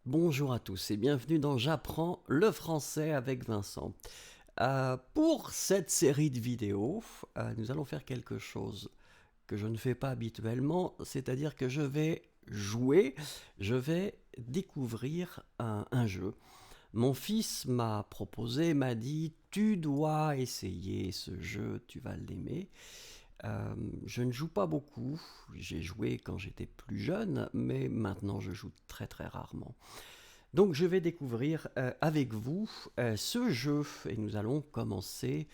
Bonjour à tous et bienvenue dans J'apprends le français avec Vincent. Pour cette série de vidéos, nous allons faire quelque chose que je ne fais pas habituellement, c'est-à-dire que je vais jouer, je vais découvrir un jeu. Mon fils m'a proposé, m'a dit, tu dois essayer ce jeu, tu vas l'aimer. Je ne joue pas beaucoup, j'ai joué quand j'étais plus jeune, mais maintenant je joue très très rarement. Donc je vais découvrir avec vous ce jeu et nous allons commencer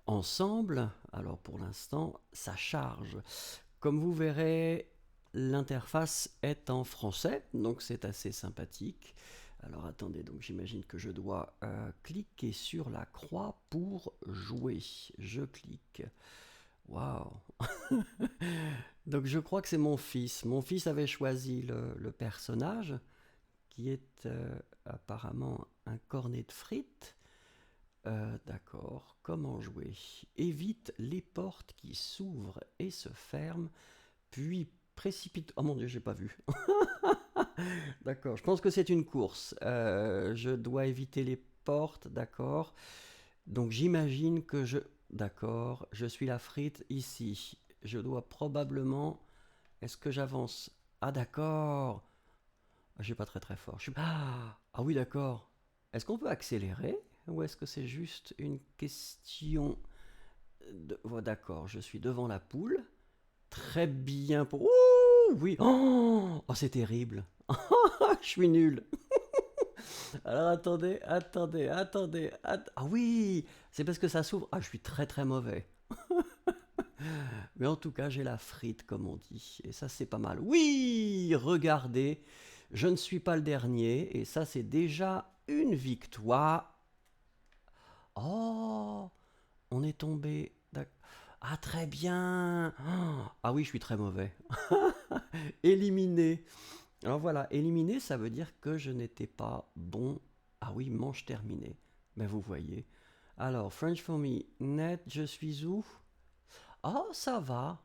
ensemble. Alors pour l'instant, ça charge. Comme vous verrez, l'interface est en français, donc c'est assez sympathique. Alors attendez, donc j'imagine que je dois cliquer sur la croix pour jouer. Je clique. Waouh. Donc je crois que c'est mon fils. Mon fils avait choisi le personnage qui est apparemment un cornet de frites. D'accord, comment jouer? Évite les portes qui s'ouvrent et se ferment, puis précipite. Oh mon dieu, j'ai pas vu. D'accord, je pense que c'est une course. Je dois éviter les portes, d'accord. Donc j'imagine que je. D'accord, je suis la frite ici. Je dois probablement. Est-ce que j'avance? Ah d'accord. Je suis pas très très fort. Ah oui, d'accord. Est-ce qu'on peut accélérer ou est-ce que c'est juste une question de... Oh, d'accord, je suis devant la poule. Très bien pour... Ouh, oui. Oh, c'est terrible. Je suis nul. Alors attendez. Ah oui, c'est parce que ça s'ouvre. Ah, je suis très très mauvais. Mais en tout cas, j'ai la frite, comme on dit. Et ça, c'est pas mal. Oui, regardez, je ne suis pas le dernier. Et ça, c'est déjà une victoire. Oh, on est tombé. Ah, très bien. Ah oui, je suis très mauvais. Éliminé. Alors voilà, éliminé, ça veut dire que je n'étais pas bon. Ah oui, manche terminée. Mais vous voyez. Alors, French for me, net, je suis où? Oh, ça va.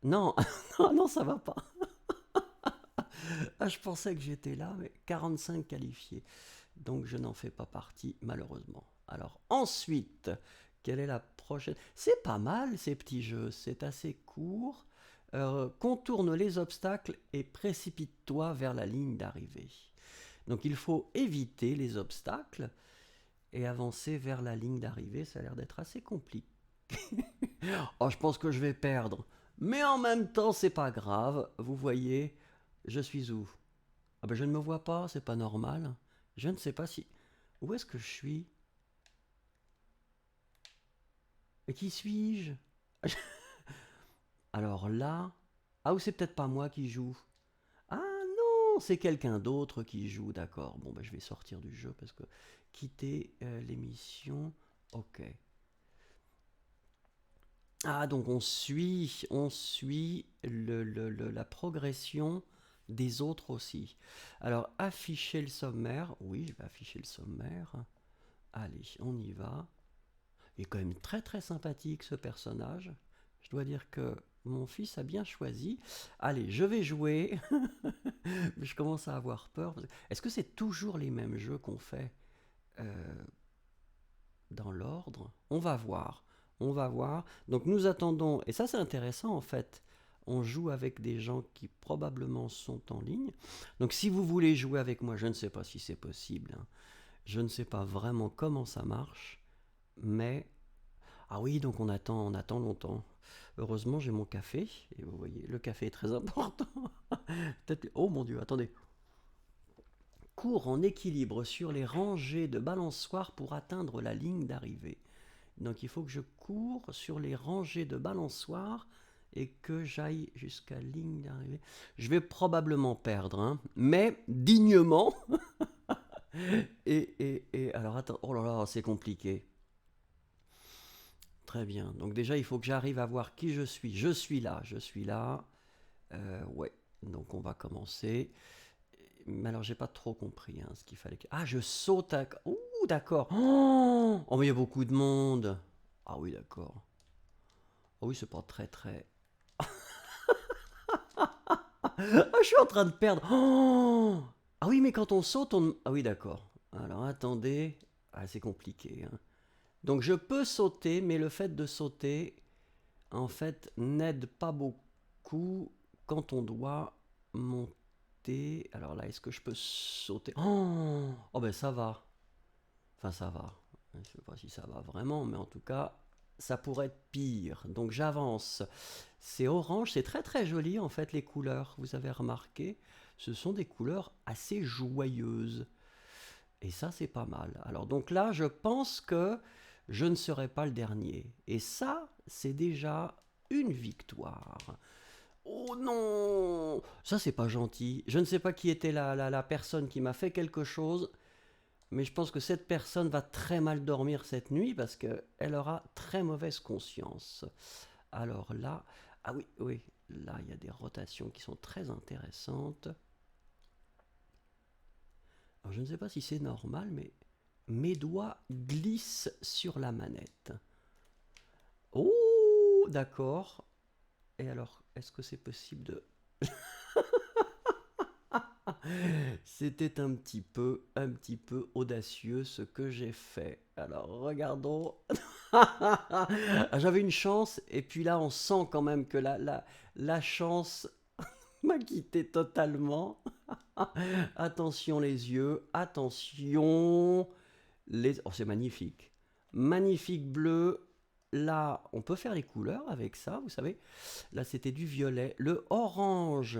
Non, non, non, ça va pas. Ah, je pensais que j'étais là, mais 45 qualifiés. Donc je n'en fais pas partie, malheureusement. Alors ensuite, quelle est la prochaine? C'est pas mal ces petits jeux, c'est assez court. Contourne les obstacles et précipite-toi vers la ligne d'arrivée. Donc il faut éviter les obstacles et avancer vers la ligne d'arrivée. Ça a l'air d'être assez compliqué. Oh, je pense que je vais perdre. Mais en même temps, c'est pas grave. Vous voyez, je suis où? Ah ben je ne me vois pas, c'est pas normal. Je ne sais pas si... Où est-ce que je suis? Et qui suis-je? Alors là... Ah ou c'est peut-être pas moi qui joue. Ah non, c'est quelqu'un d'autre qui joue, d'accord. Bon ben je vais sortir du jeu parce que quitter l'émission... Ok. Ah donc on suit la progression des autres aussi. Alors afficher le sommaire, oui je vais afficher le sommaire. Allez, on y va. Il est quand même très très sympathique ce personnage. Je dois dire que mon fils a bien choisi. Allez, je vais jouer. Je commence à avoir peur. Est-ce que c'est toujours les mêmes jeux qu'on fait dans l'ordre? On va voir. On va voir. Donc nous attendons. Et ça c'est intéressant en fait. On joue avec des gens qui probablement sont en ligne. Donc si vous voulez jouer avec moi, je ne sais pas si c'est possible, hein. Je ne sais pas vraiment comment ça marche. Mais ah oui, donc on attend longtemps. Heureusement, j'ai mon café. Et vous voyez, le café est très important. Peut-être. Oh mon Dieu, attendez. Cours en équilibre sur les rangées de balançoires pour atteindre la ligne d'arrivée. Donc il faut que je cours sur les rangées de balançoires et que j'aille jusqu'à la ligne d'arrivée. Je vais probablement perdre, hein, mais dignement. Et alors attends, oh là là, c'est compliqué. Très bien. Donc déjà, il faut que j'arrive à voir qui je suis. Je suis là, je suis là. Ouais. Donc on va commencer. Mais alors, j'ai pas trop compris hein, ce qu'il fallait que... Ah, je saute à... Ouh, d'accord. Oh, mais il y a beaucoup de monde. Ah oui, d'accord. Ah oui, c'est pas très très... Ah, je suis en train de perdre. Oh ah oui, mais quand on saute, on... Ah oui, d'accord. Alors, attendez. Ah, c'est compliqué, hein. Donc, je peux sauter, mais le fait de sauter, en fait, n'aide pas beaucoup quand on doit monter. Alors là, est-ce que je peux sauter? Oh, ben ça va. Enfin, ça va. Je ne sais pas si ça va vraiment, mais en tout cas, ça pourrait être pire. Donc j'avance. C'est orange, c'est très très joli en fait les couleurs. Vous avez remarqué, ce sont des couleurs assez joyeuses. Et ça, c'est pas mal. Alors donc là, je pense que je ne serai pas le dernier. Et ça, c'est déjà une victoire. Oh non! Ça, c'est pas gentil. Je ne sais pas qui était la personne qui m'a fait quelque chose, mais je pense que cette personne va très mal dormir cette nuit parce qu'elle aura très mauvaise conscience. Alors là, ah oui, oui, là, il y a des rotations qui sont très intéressantes. Alors, je ne sais pas si c'est normal, mais mes doigts glissent sur la manette. Oh, d'accord. Et alors, est-ce que c'est possible de... C'était un petit peu audacieux ce que j'ai fait. Alors, regardons. J'avais une chance, et puis là, on sent quand même que la chance m'a quitté totalement. Attention les yeux, attention les... Oh, c'est magnifique. Magnifique bleu. Là, on peut faire les couleurs avec ça, vous savez. Là, c'était du violet. Le orange.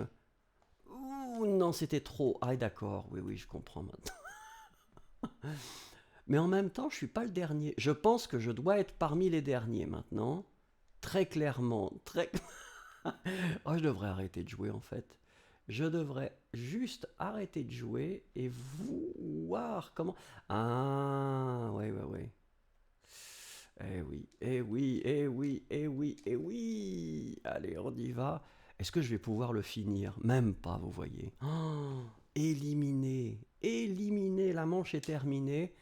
Ouh, non, c'était trop. Ah, d'accord. Oui, oui, je comprends maintenant. Mais en même temps, je suis pas le dernier. Je pense que je dois être parmi les derniers maintenant. Très clairement. Très... Oh, je devrais arrêter de jouer en fait. Je devrais juste arrêter de jouer et voir comment... Ah, ouais, ouais, ouais. Eh oui, eh oui, eh oui, eh oui, eh oui. Allez, on y va. Est-ce que je vais pouvoir le finir? Même pas, vous voyez. Oh, éliminé, éliminé, la manche est terminée.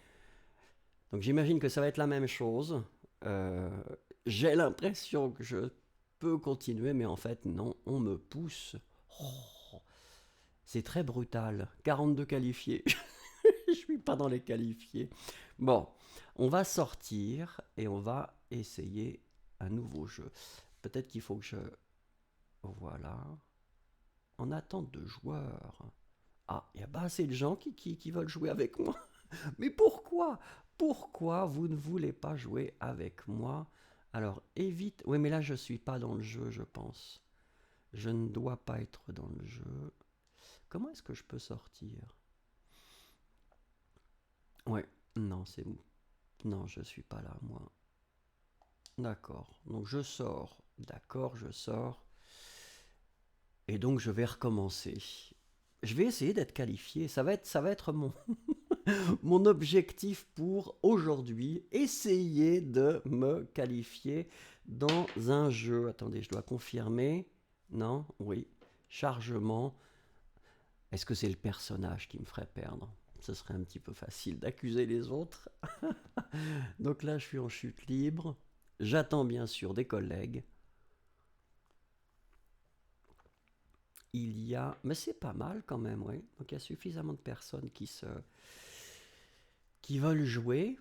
Donc j'imagine que ça va être la même chose. Euh, j'ai l'impression que je peux continuer, mais en fait non, on me pousse. Oh, c'est très brutal. 42 qualifiés. Je suis pas dans les qualifiés. Bon, on va sortir et on va essayer un nouveau jeu. Peut-être qu'il faut que je... Voilà. En attente de joueurs. Ah, il y a pas assez de gens qui veulent jouer avec moi. Mais pourquoi? Pourquoi vous ne voulez pas jouer avec moi? Alors évite... Oui, mais là, je suis pas dans le jeu, je pense. Je ne dois pas être dans le jeu. Comment est-ce que je peux sortir? Ouais, non, c'est... Non, je suis pas là, moi. D'accord. Donc je sors. D'accord, je sors. Et donc je vais recommencer. Je vais essayer d'être qualifié. Ça va être mon, mon objectif pour aujourd'hui. Essayer de me qualifier dans un jeu. Attendez, je dois confirmer. Non? Oui. Chargement. Est-ce que c'est le personnage qui me ferait perdre? Ce serait un petit peu facile d'accuser les autres. Donc là, je suis en chute libre. J'attends bien sûr des collègues. Il y a... Mais c'est pas mal quand même, oui. Donc il y a suffisamment de personnes qui veulent jouer.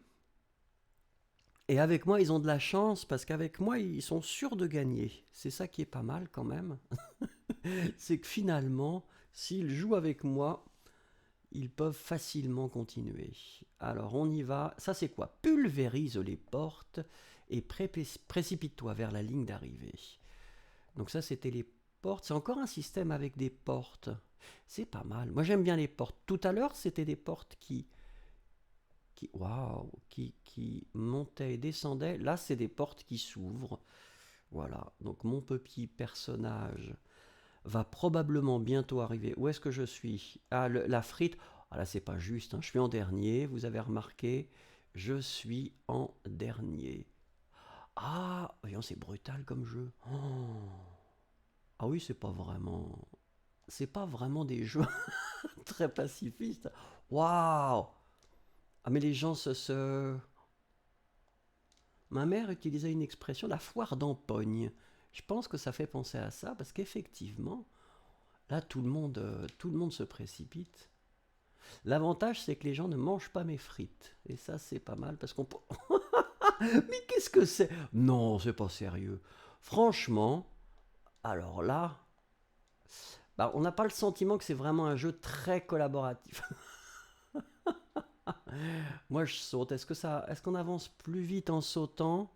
Et avec moi, ils ont de la chance parce qu'avec moi, ils sont sûrs de gagner. C'est ça qui est pas mal quand même. C'est que finalement, s'ils jouent avec moi, ils peuvent facilement continuer. Alors on y va. Ça c'est quoi? Pulvérise les portes et précipite-toi vers la ligne d'arrivée. Donc ça c'était les portes. C'est encore un système avec des portes. C'est pas mal. Moi j'aime bien les portes. Tout à l'heure c'était des portes waouh, qui montaient et descendaient. Là c'est des portes qui s'ouvrent. Voilà. Donc mon petit personnage va probablement bientôt arriver. Où est-ce que je suis? Ah, la frite. Ah là, c'est pas juste, hein. Je suis en dernier. Vous avez remarqué, je suis en dernier. Ah, voyons, c'est brutal comme jeu. Oh. Ah oui, c'est pas vraiment des jeux très pacifistes. Waouh. Ah mais les gens Ma mère utilisait une expression, la foire d'empogne. Je pense que ça fait penser à ça parce qu'effectivement, là, tout le monde se précipite. L'avantage, c'est que les gens ne mangent pas mes frites. Et ça, c'est pas mal parce qu'on peut... Mais qu'est-ce que c'est? Non, c'est pas sérieux. Franchement, alors là, bah, on n'a pas le sentiment que c'est vraiment un jeu très collaboratif. Moi, je saute. Est-ce qu'on avance plus vite en sautant?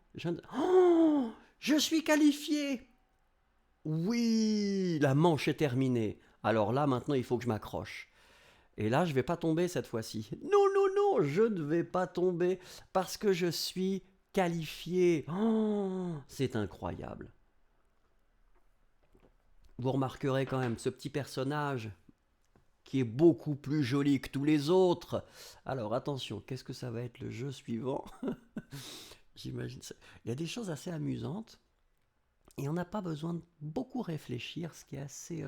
Oh, je suis qualifié. Oui, la manche est terminée. Alors là, maintenant, il faut que je m'accroche. Et là, je vais pas tomber cette fois-ci. Non, non, non, je ne vais pas tomber parce que je suis qualifié. Oh, c'est incroyable. Vous remarquerez quand même ce petit personnage qui est beaucoup plus joli que tous les autres. Alors attention, qu'est-ce que ça va être le jeu suivant? J'imagine ça. Il y a des choses assez amusantes et on n'a pas besoin de beaucoup réfléchir, ce qui est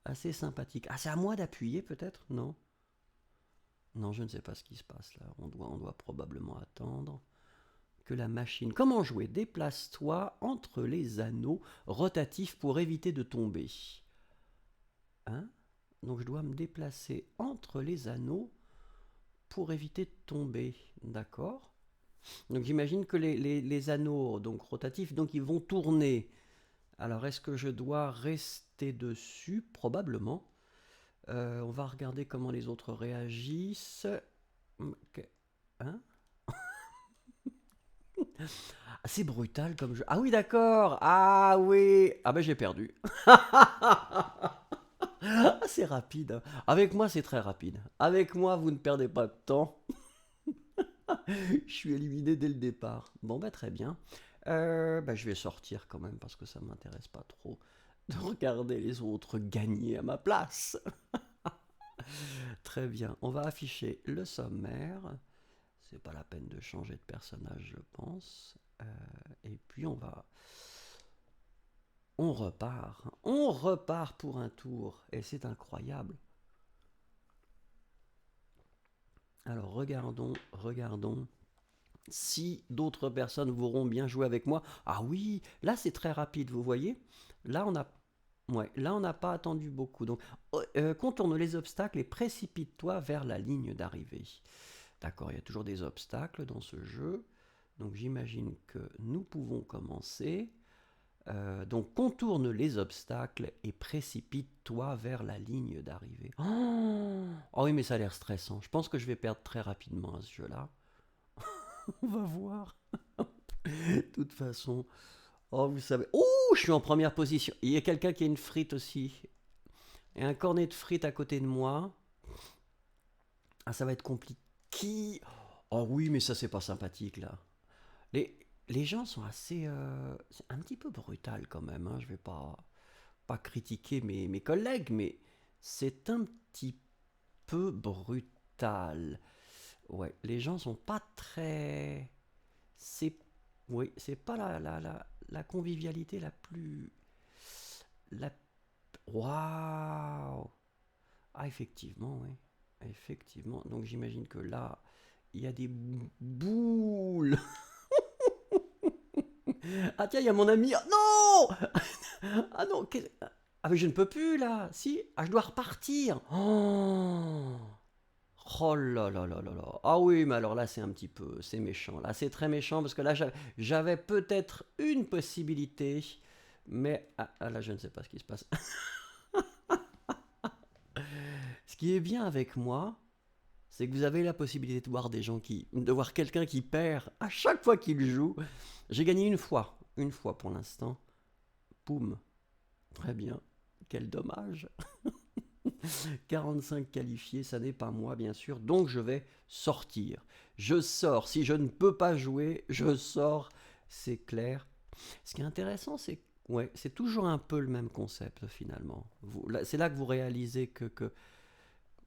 assez sympathique. Ah, c'est à moi d'appuyer peut-être? Non? Non, je ne sais pas ce qui se passe là. On doit probablement attendre que la machine... Comment jouer? Déplace-toi entre les anneaux rotatifs pour éviter de tomber. Hein? Donc je dois me déplacer entre les anneaux pour éviter de tomber. D'accord? Donc j'imagine que les anneaux donc rotatifs, donc ils vont tourner. Alors est-ce que je dois rester dessus? Probablement. On va regarder comment les autres réagissent. Hein? C'est brutal comme jeu. Ah oui, d'accord. Ah oui. Ah ben j'ai perdu. C'est rapide. Avec moi, c'est très rapide. Avec moi, vous ne perdez pas de temps. Je suis éliminé dès le départ. Bon, bah très bien. Je vais sortir quand même parce que ça m'intéresse pas trop de regarder les autres gagner à ma place. Très bien. On va afficher le sommaire. C'est pas la peine de changer de personnage, je pense. Et puis on repart. On repart pour un tour. Et c'est incroyable. Alors regardons si d'autres personnes voudront bien jouer avec moi. Ah oui, là c'est très rapide, vous voyez. Là on a, ouais, là on n'a pas attendu beaucoup. Donc contourne les obstacles et précipite-toi vers la ligne d'arrivée. D'accord, il y a toujours des obstacles dans ce jeu. Donc j'imagine que nous pouvons commencer. Donc contourne les obstacles et précipite-toi vers la ligne d'arrivée. Oh oui, mais ça a l'air stressant. Je pense que je vais perdre très rapidement à ce jeu-là. On va voir. De toute façon. Oh, vous savez. Oh, je suis en première position. Il y a quelqu'un qui a une frite aussi. Et un cornet de frites à côté de moi. Ah, ça va être compliqué. Oh oui, mais ça, c'est pas sympathique, là. Les gens sont assez... c'est un petit peu brutal quand même. Hein. Je vais pas critiquer mes collègues, mais c'est un petit peu brutal. Ouais, les gens sont pas très... C'est... Oui, c'est pas la convivialité la plus... La... Waouh! Ah, effectivement, oui. Effectivement. Donc j'imagine que là, il y a des boules. Ah tiens, il y a mon ami. Ah, non! Ah non, ah mais je ne peux plus là. Si, ah je dois repartir. Oh, oh là là là là là. Ah oui, mais alors là c'est un petit peu, c'est méchant. Là c'est très méchant parce que là j'avais peut-être une possibilité, mais là je ne sais pas ce qui se passe. Ce qui est bien avec moi, c'est que vous avez la possibilité de voir quelqu'un qui perd à chaque fois qu'il joue. J'ai gagné une fois pour l'instant. Poum, très bien. Quel dommage. 45 qualifiés, ça n'est pas moi bien sûr, donc je vais sortir. Je sors, si je ne peux pas jouer, je sors, c'est clair. Ce qui est intéressant, c'est ouais, c'est toujours un peu le même concept finalement. C'est là que vous réalisez que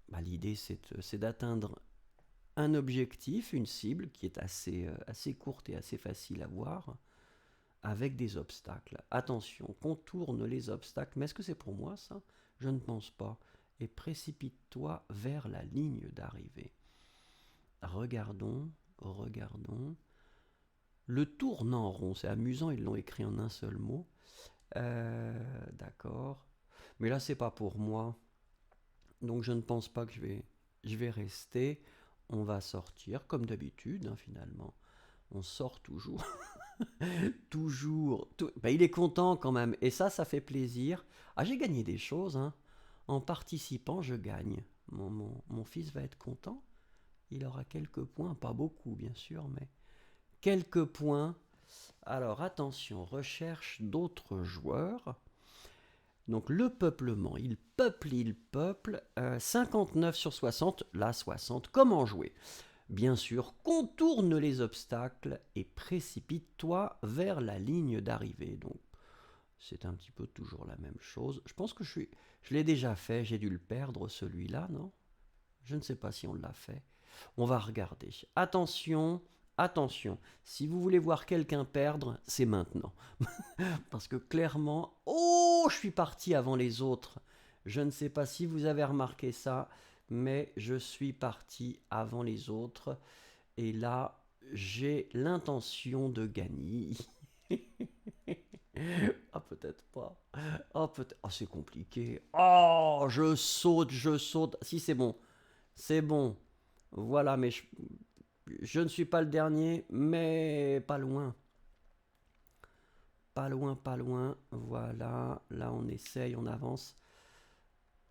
bah, l'idée c'est d'atteindre un objectif, une cible qui est assez courte et assez facile à voir, avec des obstacles. Attention, contourne les obstacles, mais est-ce que c'est pour moi ça? Je ne pense pas. Et précipite-toi vers la ligne d'arrivée. Regardons. Le tournant rond, c'est amusant, ils l'ont écrit en un seul mot. D'accord. Mais là, c'est pas pour moi. Donc je ne pense pas que je vais rester. On va sortir, comme d'habitude, hein, finalement. On sort toujours. Toujours. Bah, il est content quand même. Et ça fait plaisir. Ah, j'ai gagné des choses, hein. En participant, je gagne. Mon fils va être content. Il aura quelques points. Pas beaucoup, bien sûr, mais quelques points. Alors, attention, recherche d'autres joueurs. Donc, le peuplement. Il peuple. 59 sur 60. Là, 60. Comment jouer? Bien sûr, contourne les obstacles et précipite-toi vers la ligne d'arrivée. Donc, c'est un petit peu toujours la même chose. Je pense que je l'ai déjà fait, j'ai dû le perdre celui-là, non? Je ne sais pas si on l'a fait. On va regarder. Attention, attention. Si vous voulez voir quelqu'un perdre, c'est maintenant. Parce que clairement, oh, je suis parti avant les autres. Je ne sais pas si vous avez remarqué ça, mais je suis parti avant les autres. Et là, j'ai l'intention de gagner. Ah, peut-être pas. Oh, peut-être. Oh, c'est compliqué. Oh, je saute, je saute. Si, c'est bon. C'est bon. Voilà, mais je ne suis pas le dernier, mais pas loin. Pas loin, pas loin. Voilà. Là, on essaye, on avance.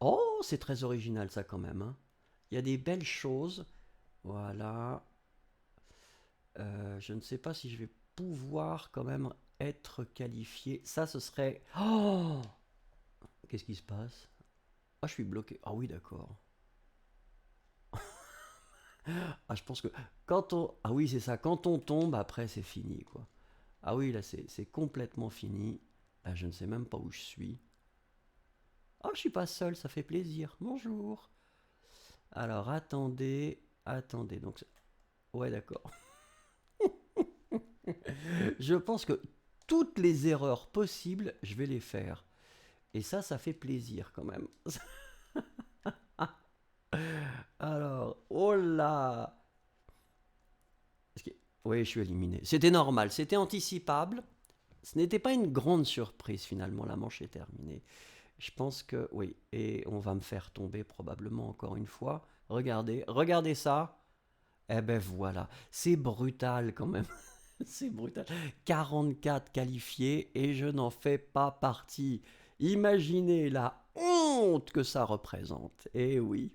Oh, c'est très original, ça, quand même, hein. Il y a des belles choses. Voilà. Je ne sais pas si je vais pouvoir quand même être qualifié. Ça, ce serait... Oh, qu'est-ce qui se passe? Ah, je suis bloqué. Ah oui, d'accord. Ah, je pense que quand on... Ah oui, c'est ça. Quand on tombe, après, c'est fini, quoi. Ah oui, là, c'est complètement fini. Là, je ne sais même pas où je suis. Oh, je suis pas seul, ça fait plaisir. Bonjour. Alors, attendez, attendez. Donc, ouais, d'accord. Je pense que toutes les erreurs possibles, je vais les faire. Et ça fait plaisir quand même. Alors, oh là. Oui, je suis éliminé. C'était normal, c'était anticipable. Ce n'était pas une grande surprise finalement, la manche est terminée. Je pense que oui, et on va me faire tomber probablement encore une fois. Regardez, regardez ça. Eh ben voilà, c'est brutal quand même. C'est brutal. 44 qualifiés et je n'en fais pas partie. Imaginez la honte que ça représente. Eh oui.